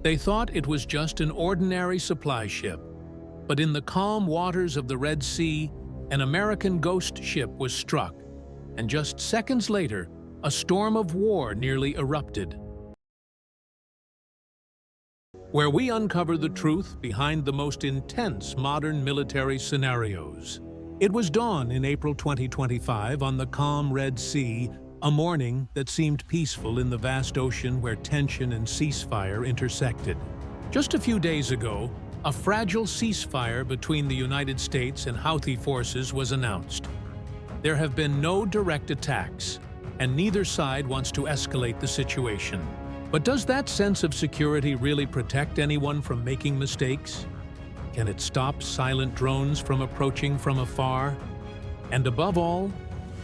They thought it was just an ordinary supply ship. But in the calm waters of the Red Sea, an American ghost ship was struck, and just seconds later, a storm of war nearly erupted. Where we uncover the truth behind the most intense modern military scenarios. It was dawn in April 2025 on the calm Red Sea, a morning that seemed peaceful in the vast ocean where tension and ceasefire intersected. Just a few days ago, a fragile ceasefire between the United States and Houthi forces was announced. There have been no direct attacks, and neither side wants to escalate the situation. But does that sense of security really protect anyone from making mistakes? Can it stop silent drones from approaching from afar? And above all,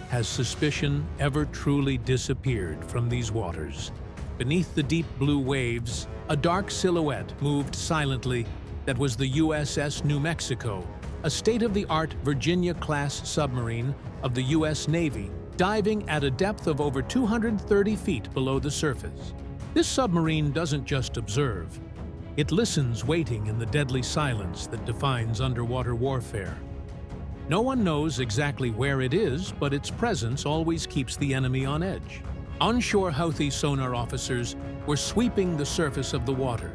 has suspicion ever truly disappeared from these waters? Beneath the deep blue waves, a dark silhouette moved silently. That was the USS New Mexico, a state-of-the-art Virginia-class submarine of the U.S. Navy, diving at a depth of over 230 feet below the surface. This submarine doesn't just observe. It listens, waiting in the deadly silence that defines underwater warfare. No one knows exactly where it is, but its presence always keeps the enemy on edge. Onshore Houthi sonar officers were sweeping the surface of the water.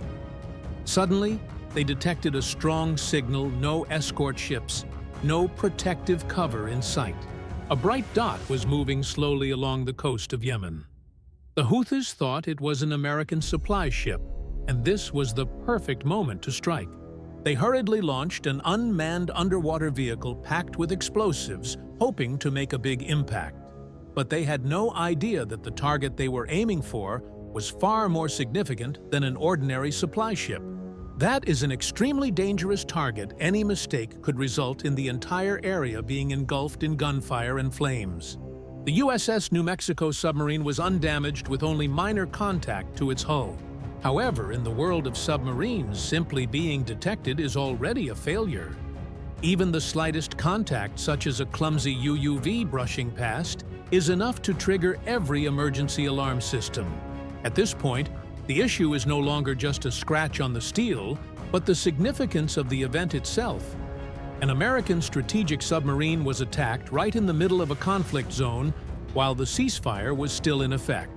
Suddenly, they detected a strong signal: no escort ships, no protective cover in sight. A bright dot was moving slowly along the coast of Yemen. The Houthis thought it was an American supply ship, and this was the perfect moment to strike. They hurriedly launched an unmanned underwater vehicle packed with explosives, hoping to make a big impact. But they had no idea that the target they were aiming for was far more significant than an ordinary supply ship. That is an extremely dangerous target. Any mistake could result in the entire area being engulfed in gunfire and flames. The USS New Mexico submarine was undamaged with only minor contact to its hull. However, in the world of submarines, simply being detected is already a failure. Even the slightest contact, such as a clumsy UUV brushing past, is enough to trigger every emergency alarm system. At this point, the issue is no longer just a scratch on the steel, but the significance of the event itself. An American strategic submarine was attacked right in the middle of a conflict zone while the ceasefire was still in effect.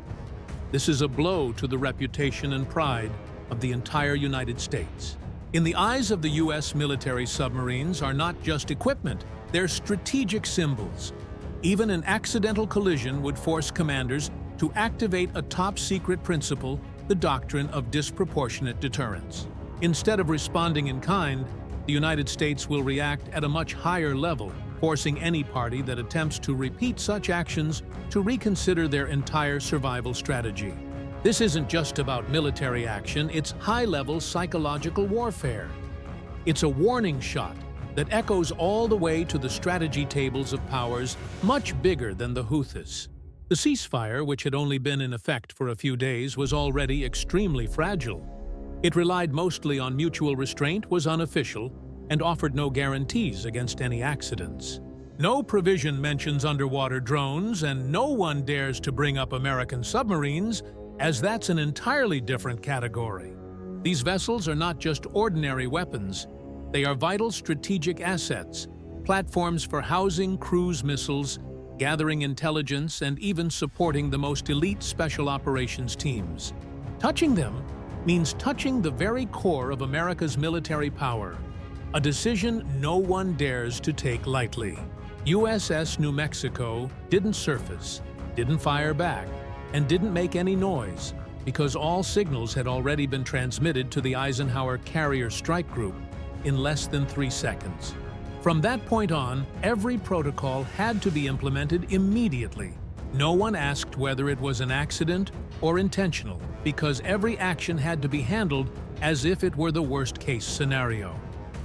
This is a blow to the reputation and pride of the entire United States. In the eyes of the U.S. military, submarines are not just equipment, they're strategic symbols. Even an accidental collision would force commanders to activate a top-secret principle: the doctrine of disproportionate deterrence. Instead of responding in kind, the United States will react at a much higher level, forcing any party that attempts to repeat such actions to reconsider their entire survival strategy. This isn't just about military action, it's high-level psychological warfare. It's a warning shot that echoes all the way to the strategy tables of powers much bigger than the Houthis. The ceasefire, which had only been in effect for a few days, was already extremely fragile. It relied mostly on mutual restraint, was unofficial, and offered no guarantees against any accidents. No provision mentions underwater drones, and no one dares to bring up American submarines, as that's an entirely different category. These vessels are not just ordinary weapons. They are vital strategic assets, platforms for housing cruise missiles, gathering intelligence, and even supporting the most elite special operations teams. Touching them means touching the very core of America's military power, a decision no one dares to take lightly. USS New Mexico didn't surface, didn't fire back, and didn't make any noise because all signals had already been transmitted to the Eisenhower Carrier Strike Group in less than 3 seconds. From that point on, every protocol had to be implemented immediately. No one asked whether it was an accident or intentional, because every action had to be handled as if it were the worst-case scenario.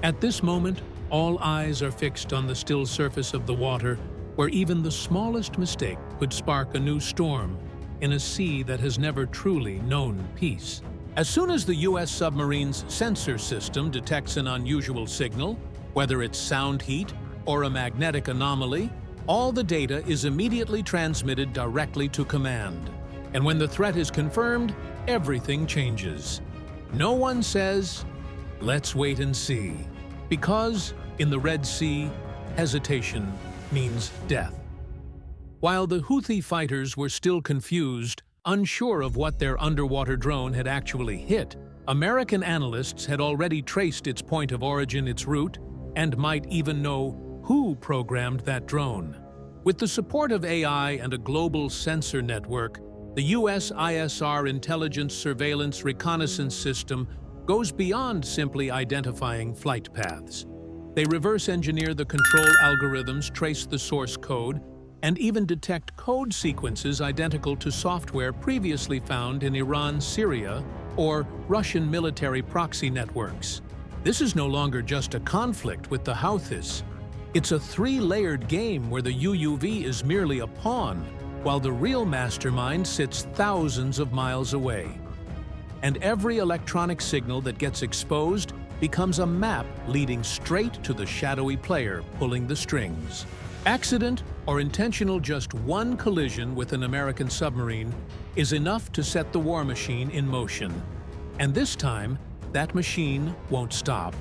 At this moment, all eyes are fixed on the still surface of the water, where even the smallest mistake could spark a new storm in a sea that has never truly known peace. As soon as the U.S. submarine's sensor system detects an unusual signal, whether it's sound heat or a magnetic anomaly, all the data is immediately transmitted directly to command. And when the threat is confirmed, everything changes. No one says, "Let's wait and see," because in the Red Sea, hesitation means death. While the Houthi fighters were still confused, unsure of what their underwater drone had actually hit, American analysts had already traced its point of origin, its route, and might even know who programmed that drone. With the support of AI and a global sensor network, the US ISR intelligence surveillance reconnaissance system goes beyond simply identifying flight paths. They reverse engineer the control algorithms, trace the source code, and even detect code sequences identical to software previously found in Iran, Syria, or Russian military proxy networks. This is no longer just a conflict with the Houthis. It's a three-layered game where the UUV is merely a pawn, while the real mastermind sits thousands of miles away. And every electronic signal that gets exposed becomes a map leading straight to the shadowy player pulling the strings. Accident or intentional, just one collision with an American submarine is enough to set the war machine in motion. And this time, that machine won't stop.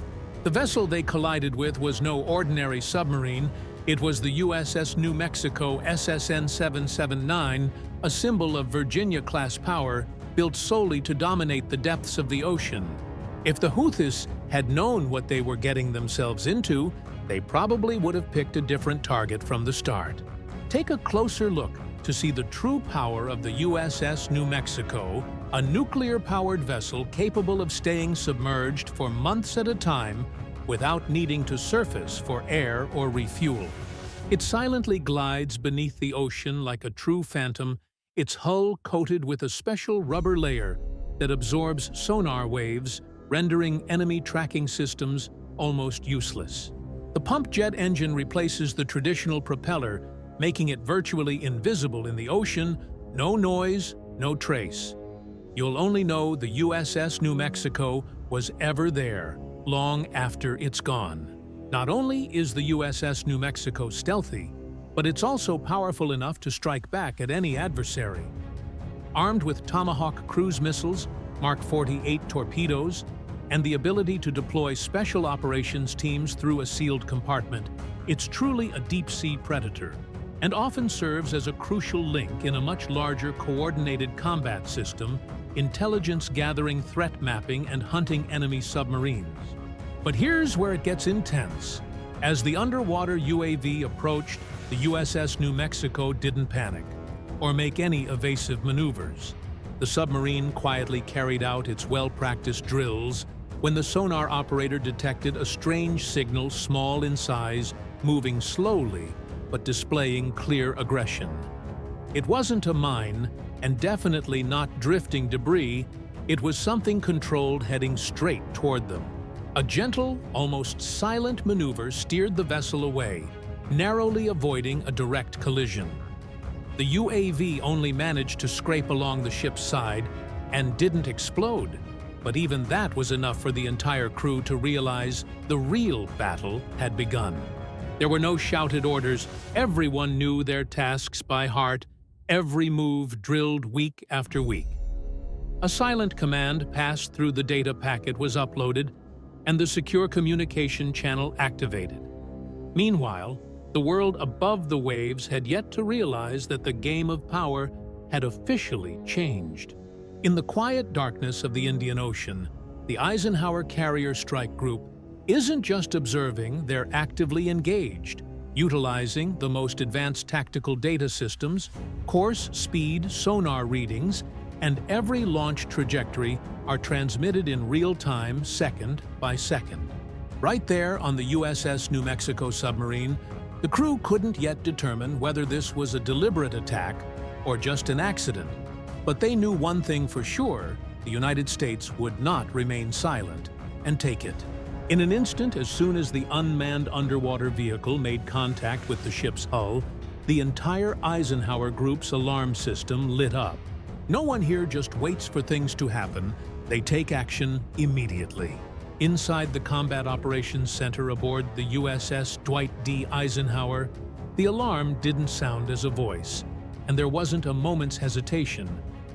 The vessel they collided with was no ordinary submarine. It was the USS New Mexico SSN 779, a symbol of Virginia-class power built solely to dominate the depths of the ocean. If the Houthis had known what they were getting themselves into, they probably would have picked a different target from the start. Take a closer look to see the true power of the USS New Mexico, a nuclear-powered vessel capable of staying submerged for months at a time without needing to surface for air or refuel. It silently glides beneath the ocean like a true phantom, its hull coated with a special rubber layer that absorbs sonar waves, rendering enemy tracking systems almost useless. The pump jet engine replaces the traditional propeller, making it virtually invisible in the ocean. No noise, no trace. You'll only know the USS New Mexico was ever there, long after it's gone. Not only is the USS New Mexico stealthy, but it's also powerful enough to strike back at any adversary. Armed with Tomahawk cruise missiles, Mark 48 torpedoes, and the ability to deploy special operations teams through a sealed compartment, it's truly a deep-sea predator, and often serves as a crucial link in a much larger coordinated combat system, intelligence gathering, threat mapping, and hunting enemy submarines. But here's where it gets intense. As the underwater UAV approached, the USS New Mexico didn't panic or make any evasive maneuvers. The submarine quietly carried out its well-practiced drills when the sonar operator detected a strange signal, small in size, moving slowly but displaying clear aggression. It wasn't a mine, and definitely not drifting debris. It was something controlled heading straight toward them. A gentle, almost silent maneuver steered the vessel away, narrowly avoiding a direct collision. The UAV only managed to scrape along the ship's side and didn't explode, but even that was enough for the entire crew to realize the real battle had begun. There were no shouted orders. Everyone knew their tasks by heart, every move drilled week after week. A silent command passed through the data packet was uploaded, and the secure communication channel activated. Meanwhile, the world above the waves had yet to realize that the game of power had officially changed. In the quiet darkness of the Indian Ocean, the Eisenhower Carrier Strike Group isn't just observing, they're actively engaged, utilizing the most advanced tactical data systems. Course, speed, sonar readings, and every launch trajectory are transmitted in real time, second by second. Right there on the USS New Mexico submarine, the crew couldn't yet determine whether this was a deliberate attack or just an accident. But they knew one thing for sure: the United States would not remain silent and take it. In an instant, as soon as the unmanned underwater vehicle made contact with the ship's hull, the entire Eisenhower Group's alarm system lit up. No one here just waits for things to happen. They take action immediately. Inside the Combat Operations Center aboard the USS Dwight D. Eisenhower, the alarm didn't sound as a voice, and there wasn't a moment's hesitation.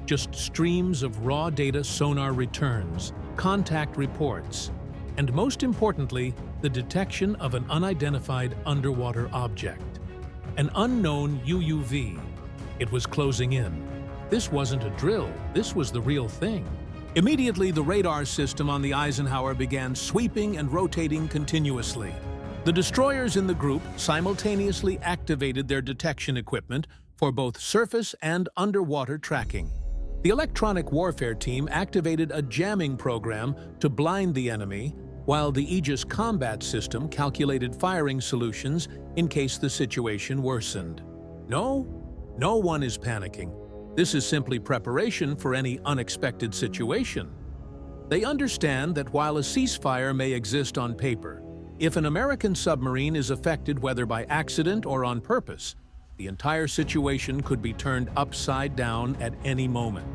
Just streams of raw data sonar returns, contact reports, and most importantly, the detection of an unidentified underwater object. An unknown UUV. It was closing in. This wasn't a drill, this was the real thing. Immediately, the radar system on the Eisenhower began sweeping and rotating continuously. The destroyers in the group simultaneously activated their detection equipment for both surface and underwater tracking. The electronic warfare team activated a jamming program to blind the enemy, while the Aegis combat system calculated firing solutions in case the situation worsened. No one is panicking. This is simply preparation for any unexpected situation. They understand that while a ceasefire may exist on paper, if an American submarine is affected whether by accident or on purpose, the entire situation could be turned upside down at any moment.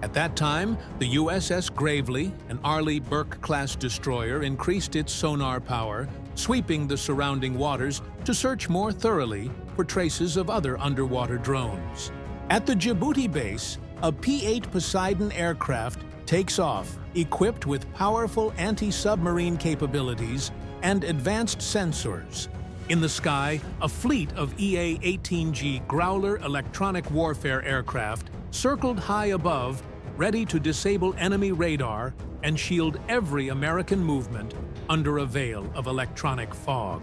At that time, the USS Gravely, an Arleigh Burke-class destroyer, increased its sonar power, sweeping the surrounding waters to search more thoroughly for traces of other underwater drones. At the Djibouti base, a P-8 Poseidon aircraft takes off, equipped with powerful anti-submarine capabilities and advanced sensors. In the sky, a fleet of EA-18G Growler electronic warfare aircraft circled high above, ready to disable enemy radar and shield every American movement under a veil of electronic fog.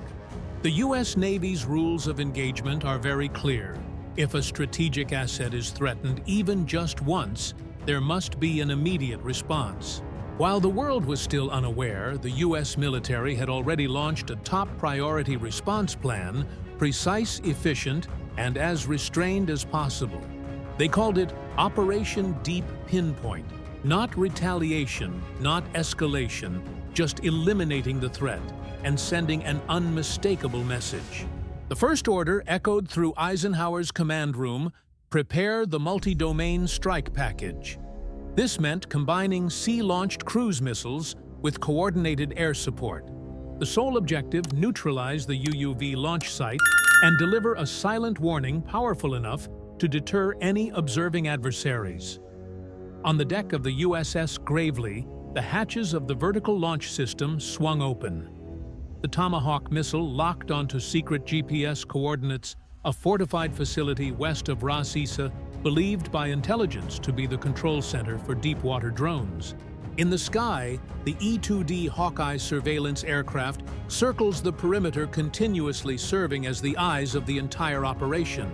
The U.S. Navy's rules of engagement are very clear. If a strategic asset is threatened even just once, there must be an immediate response. While the world was still unaware, the U.S. military had already launched a top-priority response plan, precise, efficient, and as restrained as possible. They called it Operation Deep Pinpoint. Not retaliation, not escalation, just eliminating the threat and sending an unmistakable message. The first order echoed through Eisenhower's command room: prepare the multi-domain strike package. This meant combining sea-launched cruise missiles with coordinated air support. The sole objective: neutralize the UUV launch site and deliver a silent warning powerful enough to deter any observing adversaries. On the deck of the USS Gravely, the hatches of the vertical launch system swung open. The Tomahawk missile locked onto secret GPS coordinates, a fortified facility west of Ras Issa, believed by intelligence to be the control center for deep-water drones. In the sky, the E-2D Hawkeye surveillance aircraft circles the perimeter, continuously serving as the eyes of the entire operation.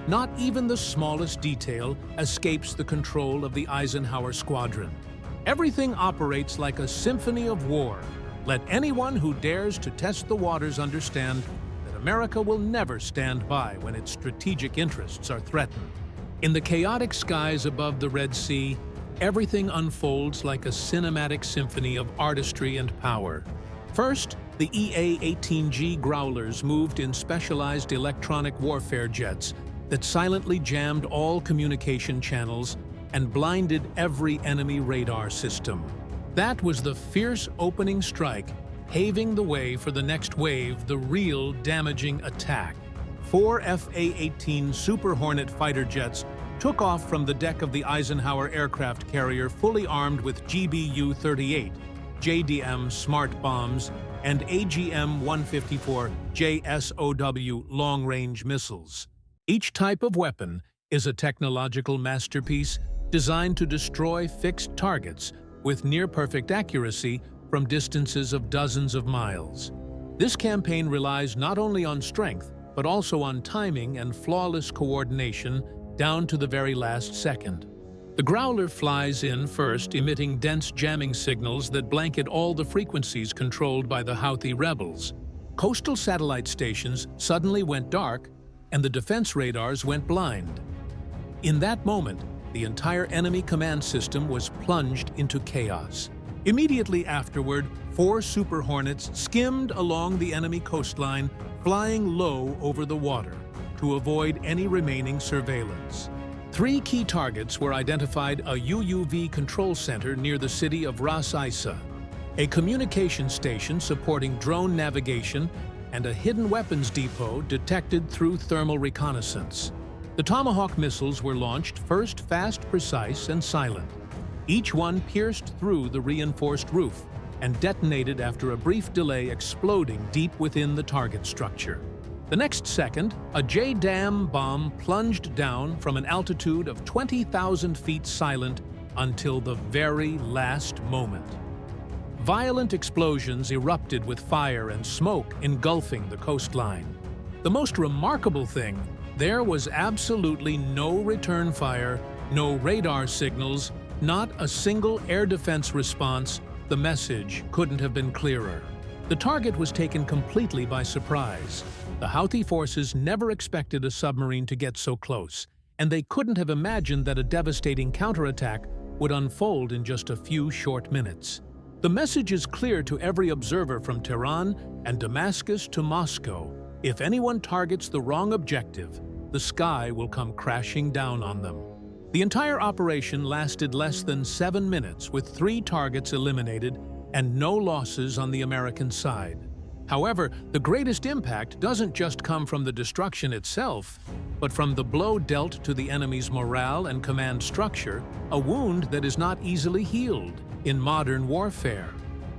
Not even the smallest detail escapes the control of the Eisenhower squadron. Everything operates like a symphony of war. Let anyone who dares to test the waters understand that America will never stand by when its strategic interests are threatened. In the chaotic skies above the Red Sea, everything unfolds like a cinematic symphony of artistry and power. First, the EA-18G Growlers moved in specialized electronic warfare jets that silently jammed all communication channels and blinded every enemy radar system. That was the fierce opening strike, paving the way for the next wave, the real damaging attack. 4 F/A-18 Super Hornet fighter jets took off from the deck of the Eisenhower aircraft carrier, fully armed with GBU-38, JDM smart bombs, and AGM-154 JSOW long-range missiles. Each type of weapon is a technological masterpiece designed to destroy fixed targets with near-perfect accuracy from distances of dozens of miles. This campaign relies not only on strength, but also on timing and flawless coordination down to the very last second. The Growler flies in first, emitting dense jamming signals that blanket all the frequencies controlled by the Houthi rebels. Coastal satellite stations suddenly went dark, and the defense radars went blind. In that moment, the entire enemy command system was plunged into chaos. Immediately afterward, 4 Super Hornets skimmed along the enemy coastline, flying low over the water to avoid any remaining surveillance. 3 key targets were identified: a UUV control center near the city of Ras Issa, a communication station supporting drone navigation, and a hidden weapons depot detected through thermal reconnaissance. The Tomahawk missiles were launched first, fast, precise, and silent. Each one pierced through the reinforced roof and detonated after a brief delay, exploding deep within the target structure. The next second, a JDAM bomb plunged down from an altitude of 20,000 feet silent until the very last moment. Violent explosions erupted with fire and smoke engulfing the coastline. The most remarkable thing, there was absolutely no return fire, no radar signals, not a single air defense response. The message couldn't have been clearer. The target was taken completely by surprise. The Houthi forces never expected a submarine to get so close, and they couldn't have imagined that a devastating counterattack would unfold in just a few short minutes. The message is clear to every observer from Tehran and Damascus to Moscow. If anyone targets the wrong objective, the sky will come crashing down on them. The entire operation lasted less than 7 minutes, with 3 targets eliminated and no losses on the American side. However, the greatest impact doesn't just come from the destruction itself, but from the blow dealt to the enemy's morale and command structure, a wound that is not easily healed in modern warfare.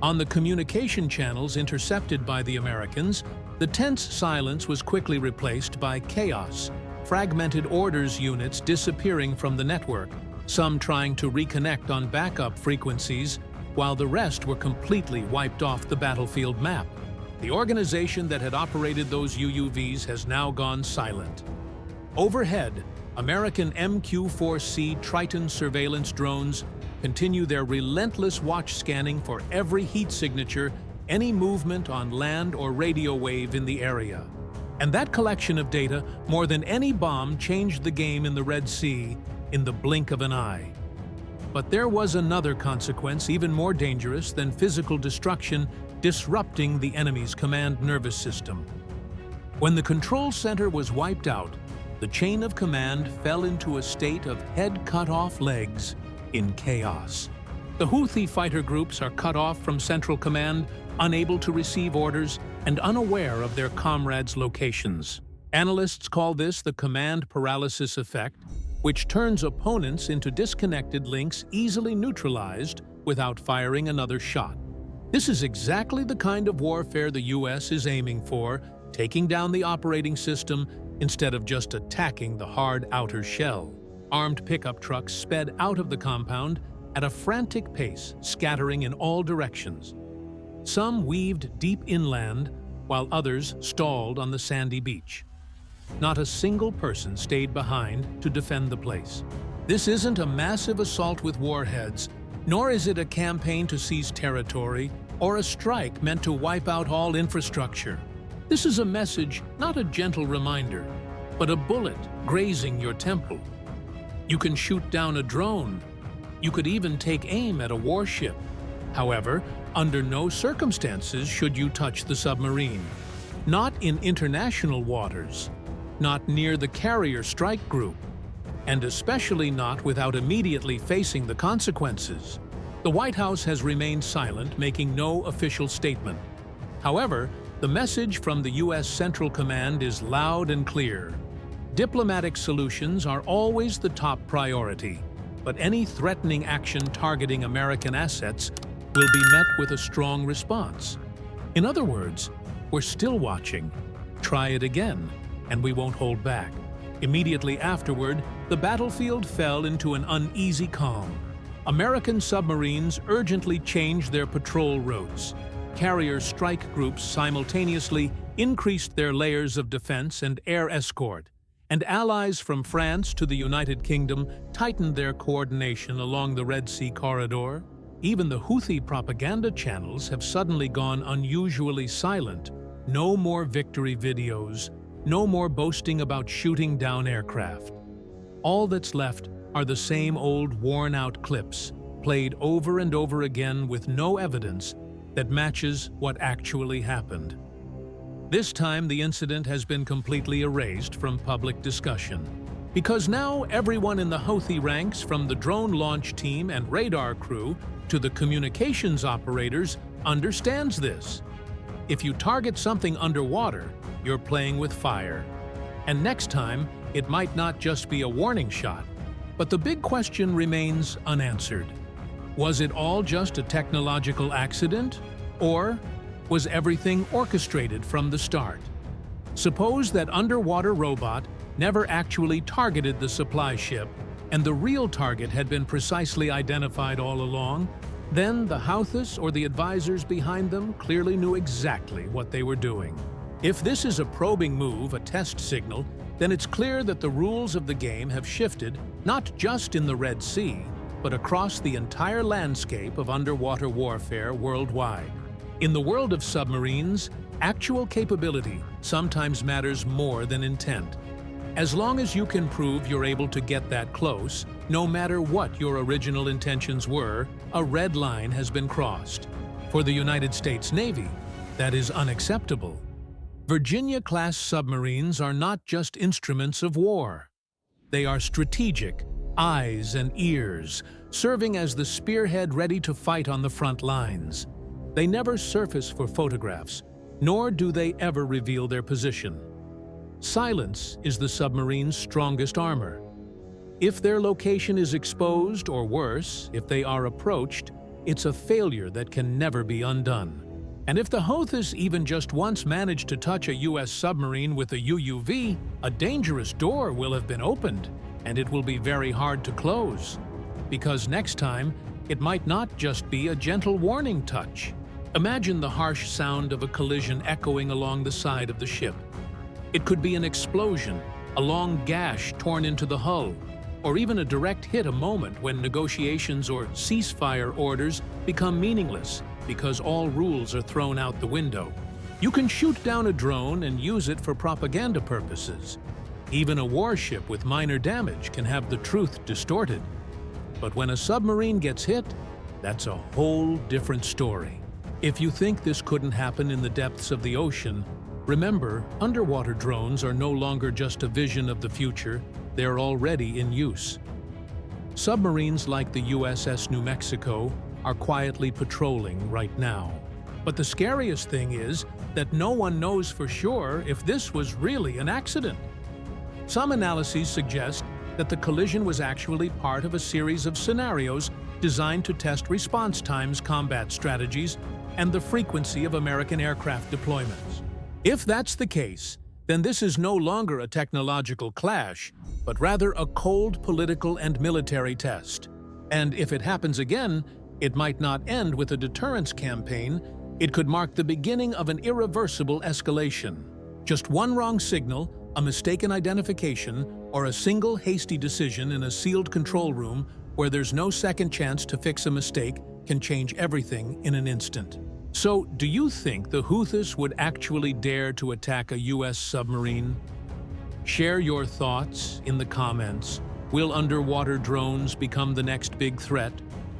On the communication channels intercepted by the Americans, the tense silence was quickly replaced by chaos, fragmented orders units disappearing from the network, some trying to reconnect on backup frequencies, while the rest were completely wiped off the battlefield map. The organization that had operated those UUVs has now gone silent. Overhead, American MQ-4C Triton surveillance drones continue their relentless watch scanning for every heat signature, any movement on land or radio wave in the area. And that collection of data, more than any bomb, changed the game in the Red Sea in the blink of an eye. But there was another consequence even more dangerous than physical destruction, disrupting the enemy's command nervous system. When the control center was wiped out, the chain of command fell into a state of head cut off legs in chaos. The Houthi fighter groups are cut off from central command, unable to receive orders, and unaware of their comrades' locations. Analysts call this the command paralysis effect, which turns opponents into disconnected links easily neutralized without firing another shot. This is exactly the kind of warfare the US is aiming for, taking down the operating system instead of just attacking the hard outer shell. Armed pickup trucks sped out of the compound at a frantic pace, scattering in all directions. Some weaved deep inland, while others stalled on the sandy beach. Not a single person stayed behind to defend the place. This isn't a massive assault with warheads, nor is it a campaign to seize territory or a strike meant to wipe out all infrastructure. This is a message, not a gentle reminder, but a bullet grazing your temple. You can shoot down a drone. You could even take aim at a warship. However, under no circumstances should you touch the submarine. Not in international waters, not near the carrier strike group, and especially not without immediately facing the consequences. The White House has remained silent, making no official statement. However, the message from the U.S. Central Command is loud and clear. Diplomatic solutions are always the top priority, but any threatening action targeting American assets will be met with a strong response. In other words, we're still watching. Try it again, and we won't hold back. Immediately afterward, the battlefield fell into an uneasy calm. American submarines urgently changed their patrol routes. Carrier strike groups simultaneously increased their layers of defense and air escort, and allies from France to the United Kingdom tightened their coordination along the Red Sea corridor. Even the Houthi propaganda channels have suddenly gone unusually silent. No more victory videos, no more boasting about shooting down aircraft. All that's left are the same old worn-out clips, played over and over again with no evidence that matches what actually happened. This time, the incident has been completely erased from public discussion, because now everyone in the Houthi ranks, from the drone launch team and radar crew to the communications operators, understands this. If you target something underwater, you're playing with fire. And next time, it might not just be a warning shot, but the big question remains unanswered. Was it all just a technological accident? Or was everything orchestrated from the start? Suppose that underwater robot never actually targeted the supply ship, and the real target had been precisely identified all along. Then the Houthis or the advisors behind them clearly knew exactly what they were doing. If this is a probing move, a test signal, then it's clear that the rules of the game have shifted not just in the Red Sea, but across the entire landscape of underwater warfare worldwide. In the world of submarines, actual capability sometimes matters more than intent. As long as you can prove you're able to get that close, no matter what your original intentions were, a red line has been crossed. For the United States Navy, that is unacceptable. Virginia-class submarines are not just instruments of war. They are strategic, eyes and ears, serving as the spearhead ready to fight on the front lines. They never surface for photographs, nor do they ever reveal their position. Silence is the submarine's strongest armor. If their location is exposed, or worse, if they are approached, it's a failure that can never be undone. And if the Houthis even just once managed to touch a U.S. submarine with a UUV, a dangerous door will have been opened, and it will be very hard to close. Because next time, it might not just be a gentle warning touch. Imagine the harsh sound of a collision echoing along the side of the ship. It could be an explosion, a long gash torn into the hull, or even a direct hit, a moment when negotiations or ceasefire orders become meaningless because all rules are thrown out the window. You can shoot down a drone and use it for propaganda purposes. Even a warship with minor damage can have the truth distorted. But when a submarine gets hit, that's a whole different story. If you think this couldn't happen in the depths of the ocean, remember, underwater drones are no longer just a vision of the future, they're already in use. Submarines like the USS New Mexico are quietly patrolling right now. But the scariest thing is that no one knows for sure if this was really an accident. Some analyses suggest that the collision was actually part of a series of scenarios designed to test response times, combat strategies, and the frequency of American aircraft deployments. If that's the case, then this is no longer a technological clash, but rather a cold political and military test. And if it happens again, it might not end with a deterrence campaign. It could mark the beginning of an irreversible escalation. Just one wrong signal, a mistaken identification, or a single hasty decision in a sealed control room where there's no second chance to fix a mistake can change everything in an instant. So, do you think the Houthis would actually dare to attack a U.S. submarine? Share your thoughts in the comments. Will underwater drones become the next big threat?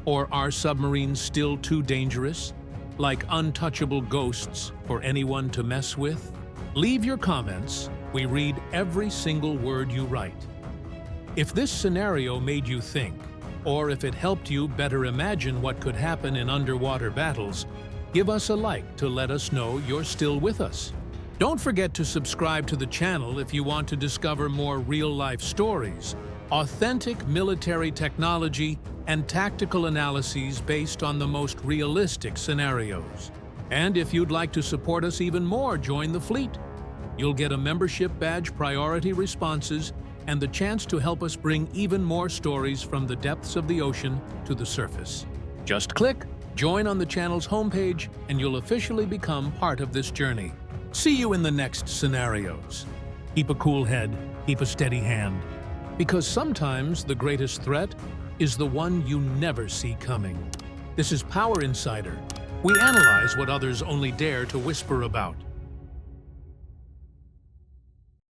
Or are submarines still too dangerous, like untouchable ghosts for anyone to mess with? Leave your comments. We read every single word you write. If this scenario made you think, or if it helped you better imagine what could happen in underwater battles, give us a like to let us know you're still with us. Don't forget to subscribe to the channel if you want to discover more real-life stories, authentic military technology, and tactical analyses based on the most realistic scenarios. And if you'd like to support us even more, join the fleet. You'll get a membership badge, priority responses, and the chance to help us bring even more stories from the depths of the ocean to the surface. Just click join on the channel's homepage, and you'll officially become part of this journey. See you in the next scenarios. Keep a cool head, keep a steady hand, because sometimes the greatest threat is the one you never see coming. This is Power Insider. We analyze what others only dare to whisper about.